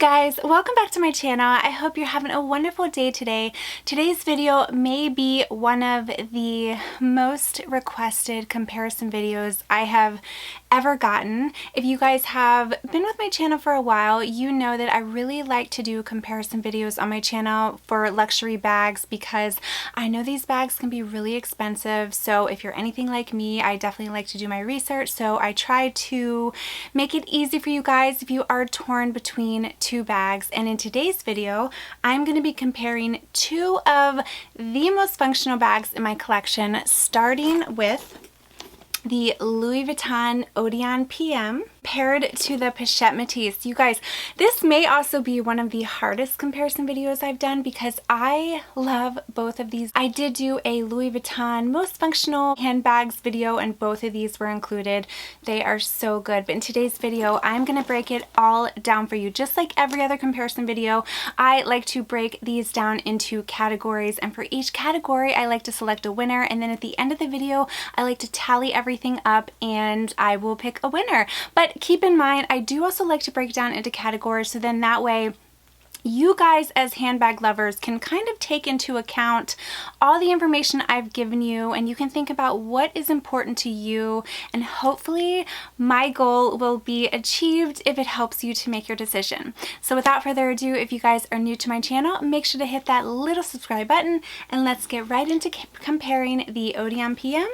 guys, welcome back to my channel. I hope you're having a wonderful day today. Today's video may be one of the most requested comparison videos I have ever gotten. If you guys have been with my channel for a while, you know that I really like to do comparison videos on my channel for luxury bags because I know these bags can be really expensive. So if you're anything like me, I definitely like to do my research. So I try to make it easy for you guys if you are torn between two bags. And in today's video, I'm going to be comparing two of the most functional bags in my collection, starting with the Louis Vuitton Odeon PM paired to the Pochette Metis. You guys, this may also be one of the hardest comparison videos I've done because I love both of these. I did do a Louis Vuitton most functional handbags video and both of these were included. They are so good. But in today's video, I'm going to break it all down for you. Just like every other comparison video, I like to break these down into categories, and for each category, I like to select a winner, and then at the end of the video, I like to tally everything up and I will pick a winner. But keep in mind, I do also like to break down into categories, so then that way you guys as handbag lovers can kind of take into account all the information I've given you, and you can think about what is important to you, and hopefully my goal will be achieved if it helps you to make your decision. So without further ado, if you guys are new to my channel, make sure to hit that little subscribe button, and let's get right into comparing the Odeon PM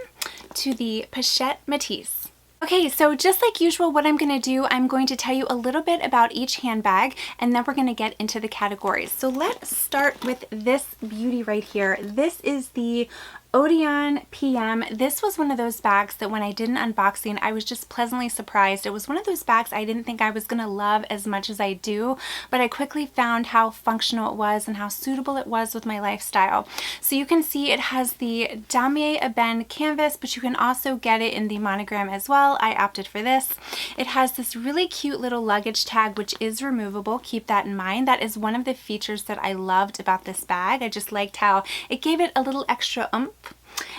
to the Pochette Metis. Okay, so just like usual, what I'm going to do, I'm going to tell you a little bit about each handbag, and then we're going to get into the categories. So let's start with this beauty right here. This is the Odeon PM. This was one of those bags that when I did an unboxing, I was just pleasantly surprised. It was one of those bags I didn't think I was going to love as much as I do, but I quickly found how functional it was and how suitable it was with my lifestyle. So you can see it has the damier ebene canvas, but you can also get it in the monogram as well. I opted for this. It has this really cute little luggage tag, which is removable. Keep that in mind. That is one of the features that I loved about this bag. I just liked how it gave it a little extra oomph.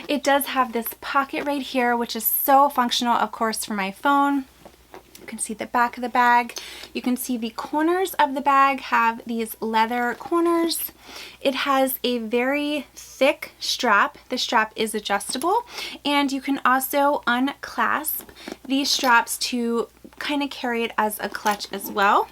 It does have this pocket right here, which is so functional, of course, for my phone. You can see the back of the bag. You can see the corners of the bag have these leather corners. It has a very thick strap. The strap is adjustable, and you can also unclasp these straps to kind of carry it as a clutch as well.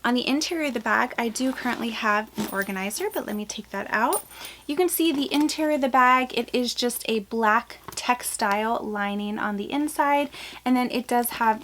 On the interior of the bag, I do currently have an organizer, but let me take that out. You can see the interior of the bag. It is just a black textile lining on the inside, and then it does have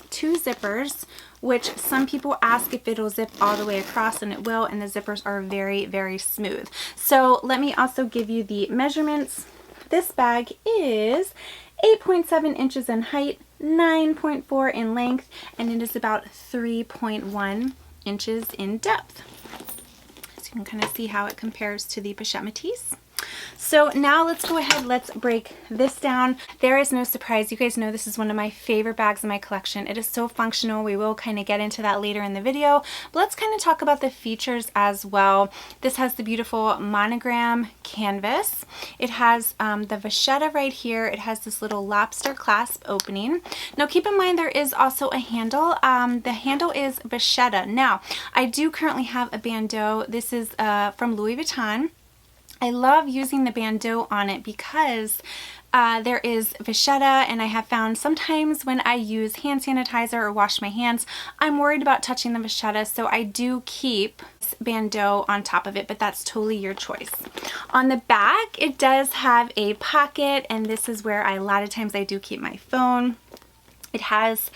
two zippers, which some people ask if it'll zip all the way across, and it will, and the zippers are very, very smooth. So let me also give you the measurements. This bag is 8.7 inches in height, 9.4 in length, and it is about 3.1 inches in depth. So you can kind of see how it compares to the Pochette Metis. So now let's go ahead, let's break this down. There is no surprise. You guys know this is one of my favorite bags in my collection. It is so functional. We will kind of get into that later in the video, but let's kind of talk about the features as well. This has the beautiful monogram canvas. It has the vachetta right here. It has this little lobster clasp opening. Now keep in mind there is also a handle. The handle is vachetta. Now I do currently have a bandeau. This is from Louis Vuitton. I love using the bandeau on it because there is vachetta, and I have found sometimes when I use hand sanitizer or wash my hands, I'm worried about touching the vachetta, so I do keep this bandeau on top of it, but that's totally your choice. On the back, it does have a pocket, and this is where a lot of times I do keep my phone. It has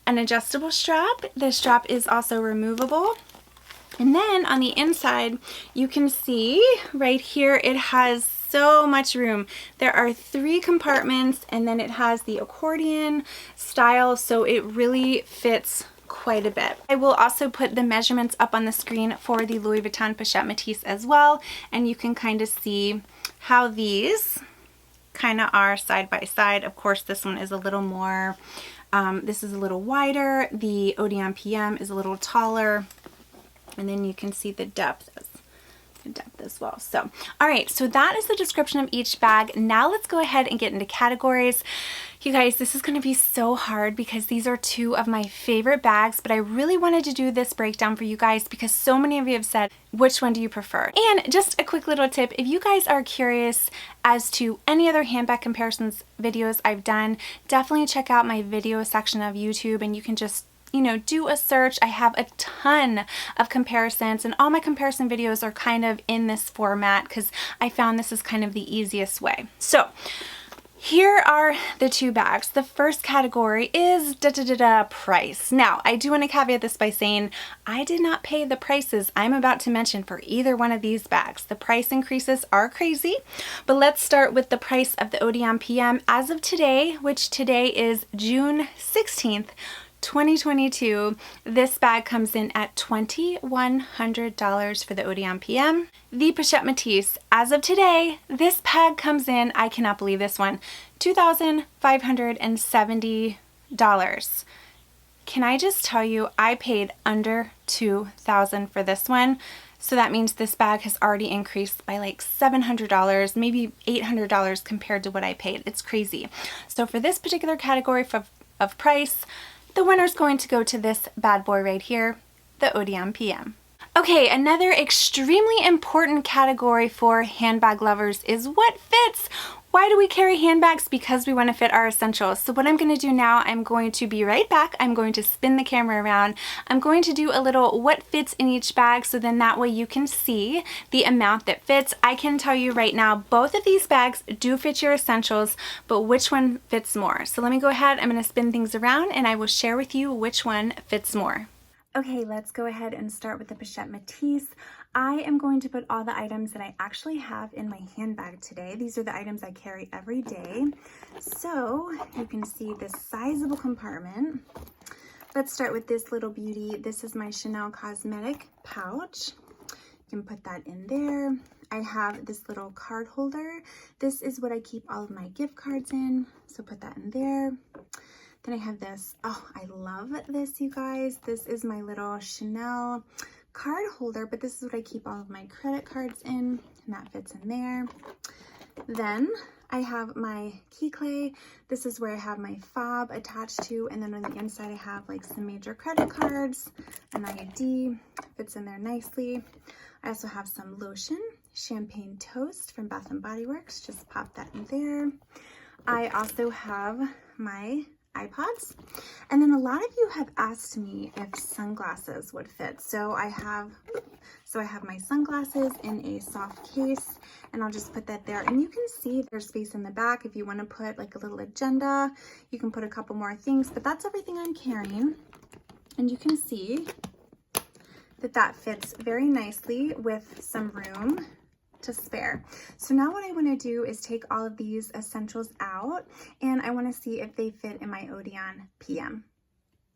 an adjustable strap. The strap is also removable. And then on the inside, you can see right here, it has so much room. There are 3 compartments, and then it has the accordion style, so it really fits quite a bit. I will also put the measurements up on the screen for the Louis Vuitton Pochette Metis as well, and you can kind of see how these kind of are side by side. Of course, this one is a little more, this is a little wider. The Odeon PM is a little taller. And then you can see the depth depth as well. So, all right, so that is the description of each bag. Now let's go ahead and get into categories. You guys, this is going to be so hard because these are two of my favorite bags, but I really wanted to do this breakdown for you guys because so many of you have said, which one do you prefer? And just a quick little tip, if you guys are curious as to any other handbag comparisons videos I've done, definitely check out my video section of YouTube and you can just do a search. I have a ton of comparisons and all my comparison videos are kind of in this format because I found this is kind of the easiest way. So here are the two bags. The first category is price. Now, I do want to caveat this by saying I did not pay the prices I'm about to mention for either one of these bags. The price increases are crazy, but let's start with the price of the Odeon PM. As of today, which today is June 16th, 2022, this bag comes in at $2,100 for the Odeon PM. The Pochette Metis, as of today, this bag comes in, I cannot believe this one, $2,570. Can I just tell you, I paid under $2,000 for this one. So that means this bag has already increased by like $700, maybe $800 compared to what I paid. It's crazy. So for this particular category of price, the winner's going to go to this bad boy right here, the Odeon PM. Okay, another extremely important category for handbag lovers is what fits. Why do we carry handbags? Because we want to fit our essentials. So what I'm going to do now, I'm going to be right back. I'm going to spin the camera around. I'm going to do a little what fits in each bag so then that way you can see the amount that fits. I can tell you right now, both of these bags do fit your essentials, but which one fits more? So let me go ahead. I'm going to spin things around and I will share with you which one fits more. Okay, let's go ahead and start with the Pochette Metis. I am going to put all the items that I actually have in my handbag today. These are the items I carry every day. So you can see this sizable compartment. Let's start with this little beauty. This is my Chanel cosmetic pouch. You can put that in there. I have this little card holder. This is what I keep all of my gift cards in. So put that in there. Then I have this. Oh, I love this, you guys. This is my little Chanel card holder, but this is what I keep all of my credit cards in, and that fits in there. Then I have my key clay. This is where I have my fob attached to, and then on the inside I have like some major credit cards, an ID, fits in there nicely. I also have some lotion, champagne toast from Bath & Body Works, just pop that in there. I also have my iPods. And then a lot of you have asked me if sunglasses would fit. So I have my sunglasses in a soft case, and I'll just put that there. And you can see there's space in the back. If you want to put like a little agenda, you can put a couple more things, but that's everything I'm carrying. And you can see that that fits very nicely with some room to spare. So now what I want to do is take all of these essentials out, and I want to see if they fit in my Odeon PM.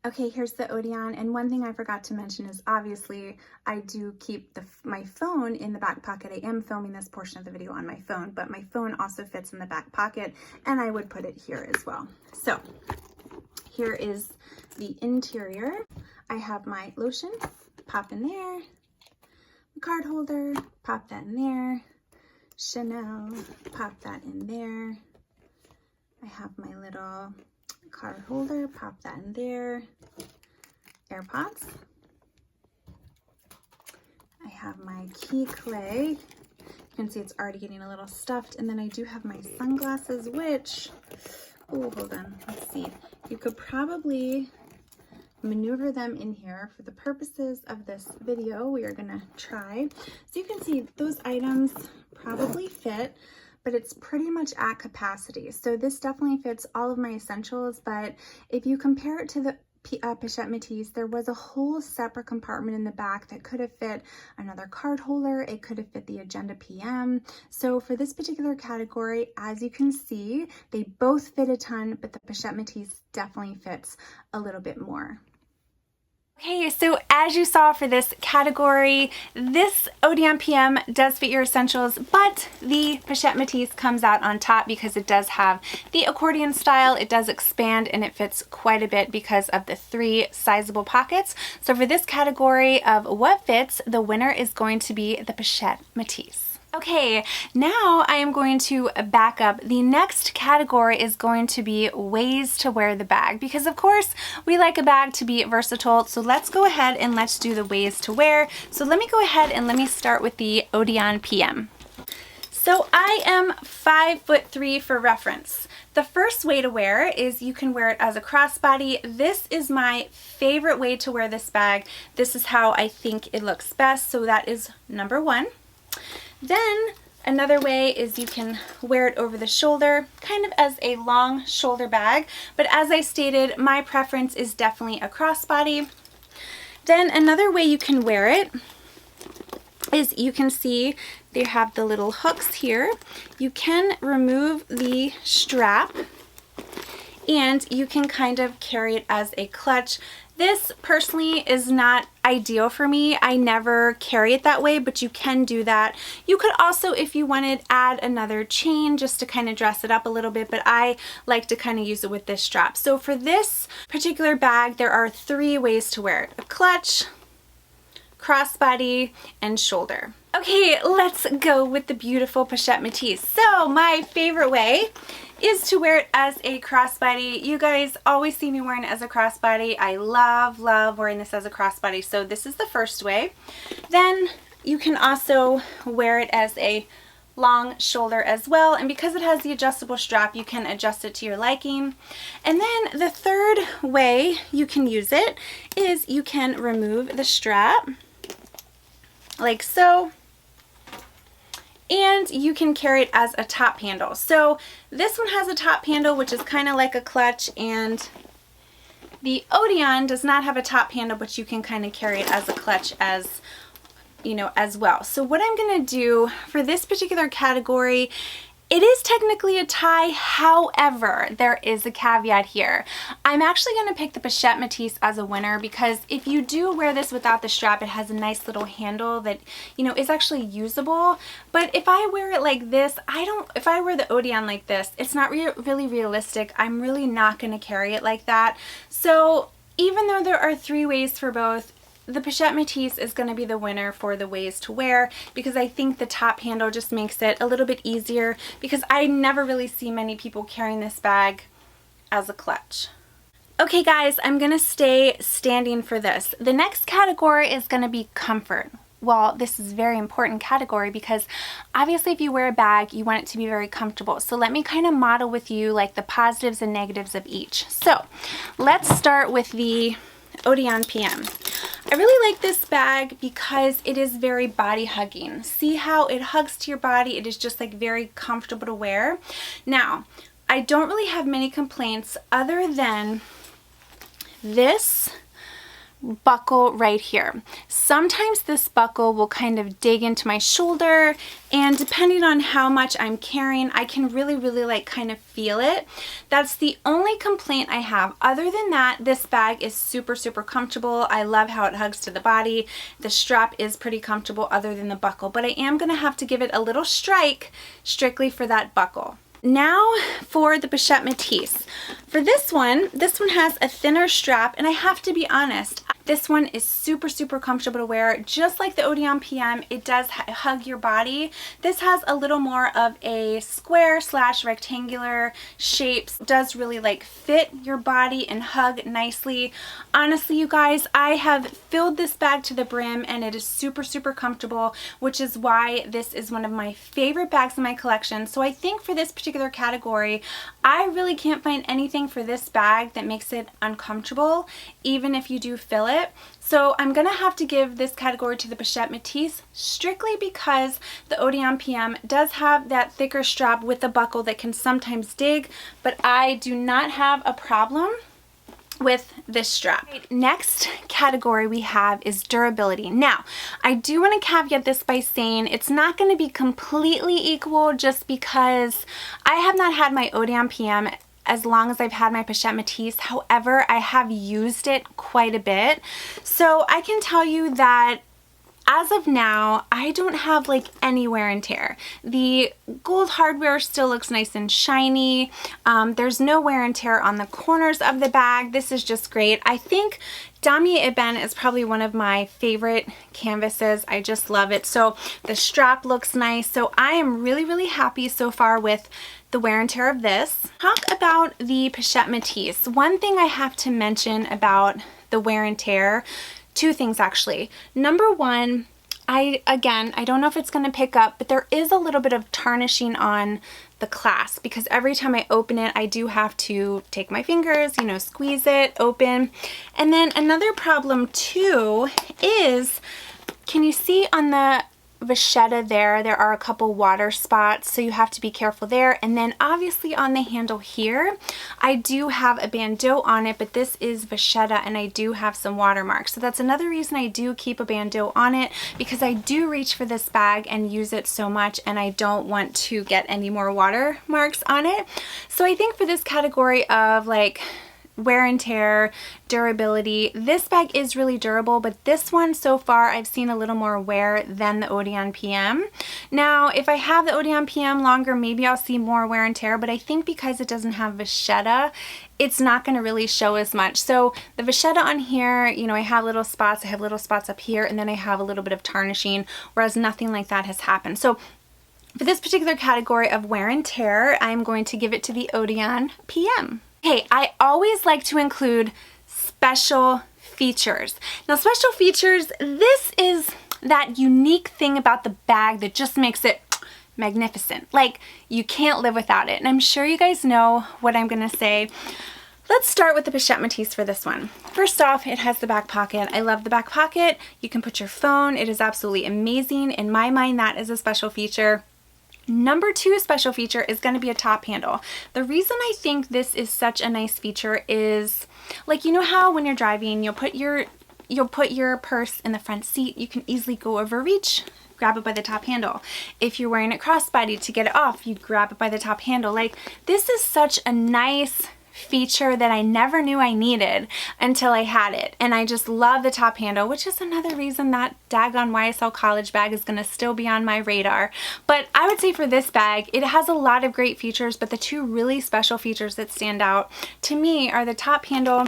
Okay, here's the Odeon, and one thing I forgot to mention is obviously I do keep my phone in the back pocket. I am filming this portion of the video on my phone, but my phone also fits in the back pocket, and I would put it here as well. So here is the interior. I have my lotion, pop in there. Card holder, pop that in there. Chanel, pop that in there. I have my little card holder, pop that in there. AirPods. I have my key clay. You can see it's already getting a little stuffed. And then I do have my sunglasses, which, oh, hold on, let's see. You could probably maneuver them in here. For the purposes of this video, we are gonna try. So you can see those items probably fit, but it's pretty much at capacity. So this definitely fits all of my essentials, but if you compare it to the Pochette Metis, there was a whole separate compartment in the back that could have fit another card holder. It could have fit the Agenda PM. So for this particular category, as you can see, they both fit a ton, but the Pochette Metis definitely fits a little bit more. Okay, so as you saw for this category, this Odeon PM does fit your essentials, but the Pochette Metis comes out on top because it does have the accordion style. It does expand and it fits quite a bit because of the 3 sizable pockets. So for this category of what fits, the winner is going to be the Pochette Metis. Okay, now I am going to back up. The next category is going to be ways to wear the bag, because of course we like a bag to be versatile. So let's go ahead and let's do the ways to wear. So let me go ahead and let me start with the Odeon PM. So I am 5'3" for reference. The first way to wear is you can wear it as a crossbody. This is my favorite way to wear this bag. This is how I think it looks best. So that is number 1. Then another way is you can wear it over the shoulder, kind of as a long shoulder bag, but as I stated, my preference is definitely a crossbody. Then another way you can wear it is you can see they have the little hooks here. You can remove the strap and you can kind of carry it as a clutch. This personally is not ideal for me. I never carry it that way, but you can do that. You could also, if you wanted, add another chain just to kind of dress it up a little bit, but I like to kind of use it with this strap. So for this particular bag, there are 3 ways to wear it: a clutch, crossbody, and shoulder. Okay, let's go with the beautiful Pochette Metis. So my favorite way is to wear it as a crossbody. You guys always see me wearing it as a crossbody. I love wearing this as a crossbody. So this is the first way. Then you can also wear it as a long shoulder as well, and because it has the adjustable strap, you can adjust it to your liking. And then the third way you can use it is you can remove the strap like so, and you can carry it as a top handle. So this one has a top handle, which is kind of like a clutch, and the Odeon does not have a top handle, but you can kind of carry it as a clutch as, you know, as well. So what I'm going to do for this particular category, it is technically a tie, however, there is a caveat here. I'm actually going to pick the Pochette Metis as a winner because if you do wear this without the strap, it has a nice little handle that, you know, is actually usable. But if I wear it like this, if I wear the Odeon like this, it's not really realistic. I'm really not going to carry it like that. So even though there are 3 ways for both, the Pochette Metis is going to be the winner for the ways to wear because I think the top handle just makes it a little bit easier, because I never really see many people carrying this bag as a clutch. Okay guys, I'm going to stay standing for this. The next category is going to be comfort. Well, this is a very important category because obviously if you wear a bag, you want it to be very comfortable. So let me kind of model with you like the positives and negatives of each. So let's start with the Odeon PM. I really like this bag because it is very body hugging. See how it hugs to your body? It is just like very comfortable to wear. Now, I don't really have many complaints other than this buckle right here. Sometimes this buckle will kind of dig into my shoulder, and depending on how much I'm carrying, I can really like kind of feel it. That's the only complaint I have. Other than that, this bag is super comfortable. I love how it hugs to the body. The strap is pretty comfortable other than the buckle, but I am gonna have to give it a little strike strictly for that buckle. Now for the Pochette Metis. For this one has a thinner strap, and I have to be honest, this one is super comfortable to wear. Just like the Odeon PM, it does hug your body. This has a little more of a square / rectangular shape. It does really like fit your body and hug nicely. Honestly, you guys, I have filled this bag to the brim and it is super comfortable, which is why this is one of my favorite bags in my collection. So I think for this particular category, I really can't find anything for this bag that makes it uncomfortable, even if you do fill it. So I'm gonna have to give this category to the Pochette Metis strictly because the Odeon PM does have that thicker strap with the buckle that can sometimes dig, but I do not have a problem with this strap. Next category we have is durability. Now, I do want to caveat this by saying it's not going to be completely equal just because I have not had my Odeon PM as long as I've had my Pochette Metis. However, I have used it quite a bit. So I can tell you that as of now, I don't have like any wear and tear. The gold hardware still looks nice and shiny. There's no wear and tear on the corners of the bag. This is just great. I think Damier Ebene is probably one of my favorite canvases. I just love it. So the strap looks nice. So I am really, really happy so far with the wear and tear of this. Talk about the Pochette Metis. One thing I have to mention about the wear and tear, two things actually. Number one, I don't know if it's going to pick up, but there is a little bit of tarnishing on the clasp because every time I open it, I do have to take my fingers, you know, squeeze it open. And then another problem too is, can you see on the vachetta there are a couple water spots, so you have to be careful there. And then obviously on the handle here, I do have a bandeau on it, but this is vachetta and I do have some watermarks. So that's another reason I do keep a bandeau on it, because I do reach for this bag and use it so much and I don't want to get any more watermarks on it. So I think for this category of like wear and tear, durability, this bag is really durable, but this one so far I've seen a little more wear than the Odeon PM. Now if I have the Odeon PM longer, maybe I'll see more wear and tear, but I think because it doesn't have vachetta, it's not going to really show as much. So the vachetta on here, you know, I have little spots up here, and then I have a little bit of tarnishing, whereas nothing like that has happened. So for this particular category of wear and tear, I'm going to give it to the Odeon PM. Okay, I always like to include special features. Now special features, this is that unique thing about the bag that just makes it magnificent. Like, you can't live without it. And I'm sure you guys know what I'm gonna say. Let's start with the Pochette Metis for this one. First off, it has the back pocket. I love the back pocket. You can put your phone. It is absolutely amazing. In my mind, that is a special feature. Number two special feature is going to be a top handle. The reason I think this is such a nice feature is, like, you know how when you're driving, you'll put your purse in the front seat. You can easily go overreach, grab it by the top handle. If you're wearing it crossbody, to get it off, you grab it by the top handle. Like, this is such a nice feature that I never knew I needed until I had it. And I just love the top handle, which is another reason that daggone YSL college bag is going to still be on my radar. But I would say for this bag, it has a lot of great features, but the two really special features that stand out to me are the top handle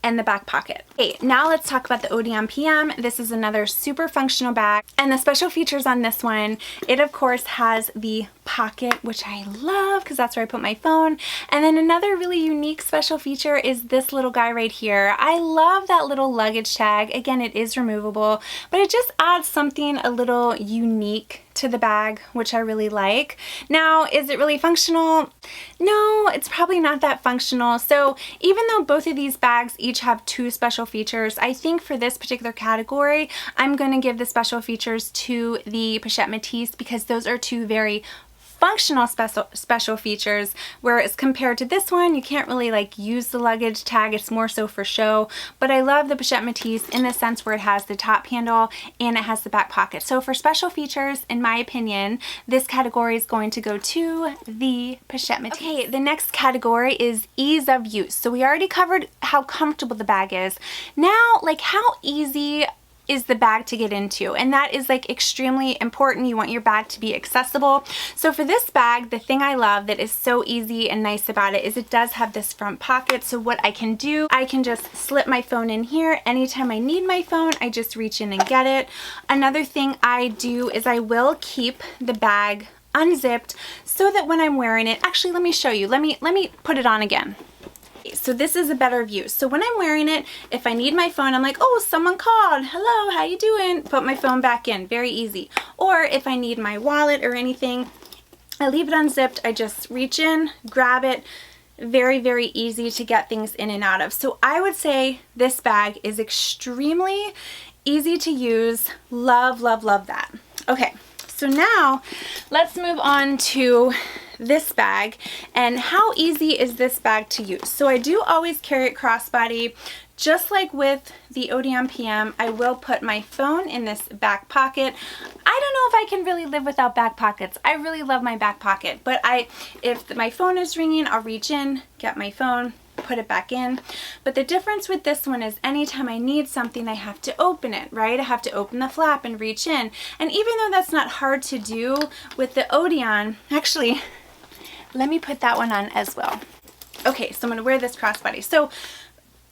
and the back pocket. Okay, now let's talk about the Odeon PM. This is another super functional bag, and the special features on this one, it of course has the pocket, which I love because that's where I put my phone. And then another really unique special feature is this little guy right here. I love that little luggage tag. Again, it is removable, but it just adds something a little unique to the bag, which I really like. Now, is it really functional? No, it's probably not that functional. So even though both of these bags each have two special features, I think for this particular category, I'm going to give the special features to the Pochette Metis because those are two very functional special features, whereas compared to this one, you can't really like use the luggage tag. It's more so for show. But I love the Pochette Metis in the sense where it has the top handle and it has the back pocket. So for special features, in my opinion, this category is going to go to the Pochette Metis. Okay, the next category is ease of use. So we already covered how comfortable the bag is. Now, like, how easy is the bag to get into, and that is like extremely important. You want your bag to be accessible. So for this bag, the thing I love that is so easy and nice about it is it does have this front pocket. So what I can do, I can just slip my phone in here. Anytime I need my phone, I just reach in and get it. Another thing I do is I will keep the bag unzipped so that when I'm wearing it, actually let me show you. Let me put it on again. So this is a better view. So when I'm wearing it, if I need my phone, I'm like, oh, someone called. Hello, how you doing? Put my phone back in. Very easy. Or if I need my wallet or anything, I leave it unzipped. I just reach in, grab it. Very, very easy to get things in and out of. So I would say this bag is extremely easy to use. Love, love, love that. Okay, so now let's move on to this bag and how easy is this bag to use. So I do always carry it crossbody just like with the Odeon PM, I will put my phone in this back pocket. I don't know if I can really live without back pockets. I really love my back pocket, but if my phone is ringing, I'll reach in, get my phone, put it back in. But the difference with this one is anytime I need something, I have to open it, right? I have to open the flap and reach in. And even though that's not hard to do with the Odeon, actually, let me put that one on as well. Okay, so I'm gonna wear this crossbody. So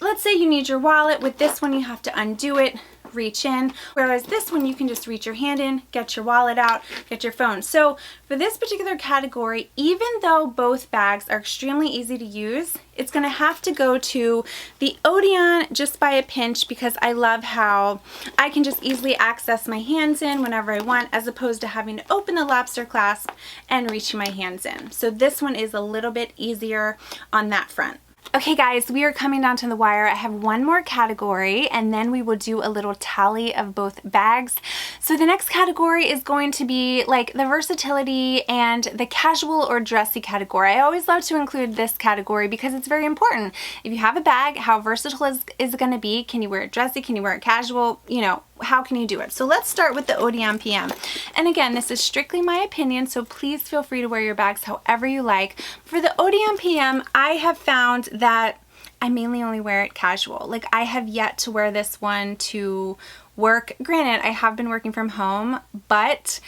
let's say you need your wallet. With this one, you have to undo it, reach in, whereas this one you can just reach your hand in, get your wallet out, get your phone. So for this particular category, even though both bags are extremely easy to use, it's gonna have to go to the Odeon just by a pinch, because I love how I can just easily access my hands in whenever I want, as opposed to having to open the lobster clasp and reaching my hands in. So this one is a little bit easier on that front. Okay guys, we are coming down to the wire. I have one more category and then we will do a little tally of both bags. So the next category is going to be like the versatility and the casual or dressy category. I always love to include this category because it's very important. If you have a bag, how versatile is it going to be? Can you wear it dressy? Can you wear it casual? You know, how can you do it? So let's start with the Odeon PM. And again, this is strictly my opinion, so please feel free to wear your bags however you like. For the Odeon PM, I have found that I mainly only wear it casual. Like, I have yet to wear this one to work. Granted, I have been working from home, but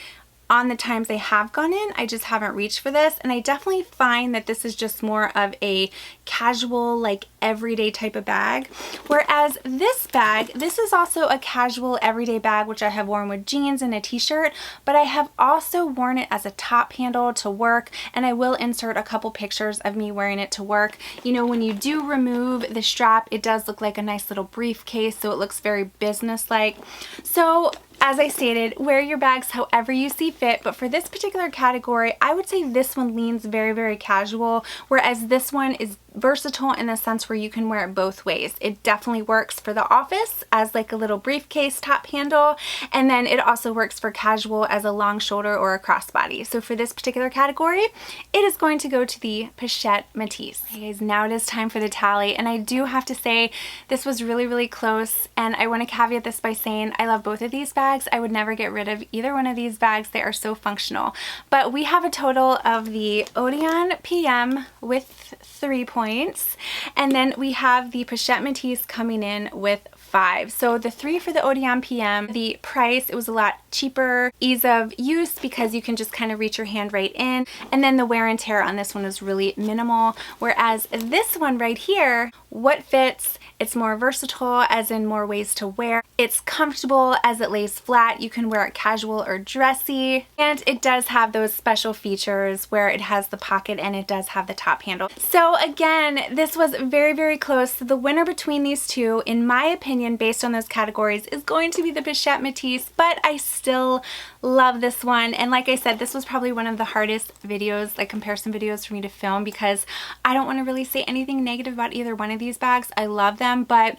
on the times I have gone in, I just haven't reached for this, and I definitely find that this is just more of a casual, like everyday type of bag. Whereas this bag, this is also a casual everyday bag, which I have worn with jeans and a t-shirt, but I have also worn it as a top handle to work, and I will insert a couple pictures of me wearing it to work. You know, when you do remove the strap, it does look like a nice little briefcase, so it looks very business-like. So as I stated, wear your bags however you see fit, but for this particular category, I would say this one leans very, very casual, whereas this one is versatile in the sense where you can wear it both ways. It definitely works for the office as like a little briefcase top handle, and then it also works for casual as a long shoulder or a crossbody. So for this particular category, it is going to go to the Pochette Metis. Okay guys, now it is time for the tally, and I do have to say this was really, really close, and I want to caveat this by saying I love both of these bags. I would never get rid of either one of these bags. They are so functional. But we have a total of the Odeon PM with 3 points, and then we have the Pochette Metis coming in with 5. So the 3 for the Odeon PM, the price, it was a lot cheaper, ease of use because you can just kind of reach your hand right in, and then the wear and tear on this one is really minimal, whereas this one right here, what fits, it's more versatile as in more ways to wear. It's comfortable as it lays flat. You can wear it casual or dressy, and it does have those special features where it has the pocket and it does have the top handle. So again, this was very, very close. The winner between these two, in my opinion, based on those categories, is going to be the Pochette Metis, but I still love this one. And like I said, this was probably one of the hardest videos, like comparison videos for me to film, because I don't want to really say anything negative about either one of these bags. I love them, but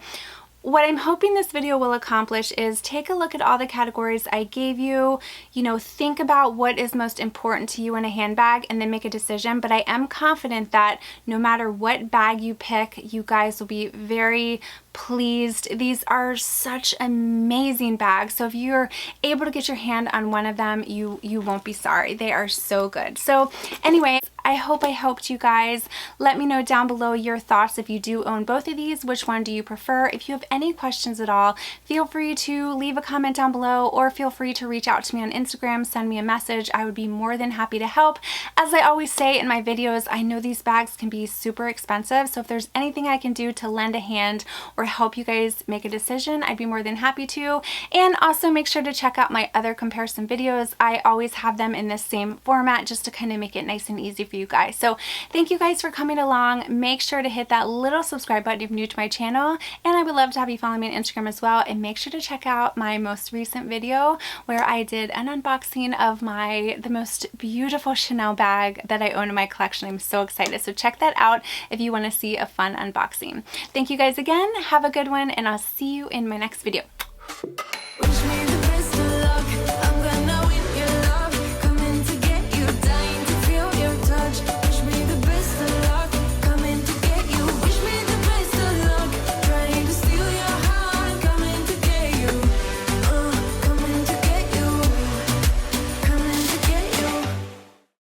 what I'm hoping this video will accomplish is take a look at all the categories I gave you, you know, think about what is most important to you in a handbag and then make a decision. But I am confident that no matter what bag you pick, you guys will be very pleased. These are such amazing bags. So if you're able to get your hand on one of them, you won't be sorry. They are so good. So anyway, I hope I helped you guys. Let me know down below your thoughts. If you do own both of these, which one do you prefer? If you have any questions at all, feel free to leave a comment down below, or feel free to reach out to me on Instagram, send me a message. I would be more than happy to help. As I always say in my videos, I know these bags can be super expensive, so if there's anything I can do to lend a hand or help you guys make a decision, I'd be more than happy to. And also make sure to check out my other comparison videos. I always have them in this same format just to kind of make it nice and easy for you guys. So thank you guys for coming along. Make sure to hit that little subscribe button if you're new to my channel, and I would love to have you follow me on Instagram as well. And make sure to check out my most recent video where I did an unboxing of the most beautiful Chanel bag that I own in my collection. I'm so excited. So check that out if you want to see a fun unboxing. Thank you guys again. Have a good one, and I'll see you in my next video.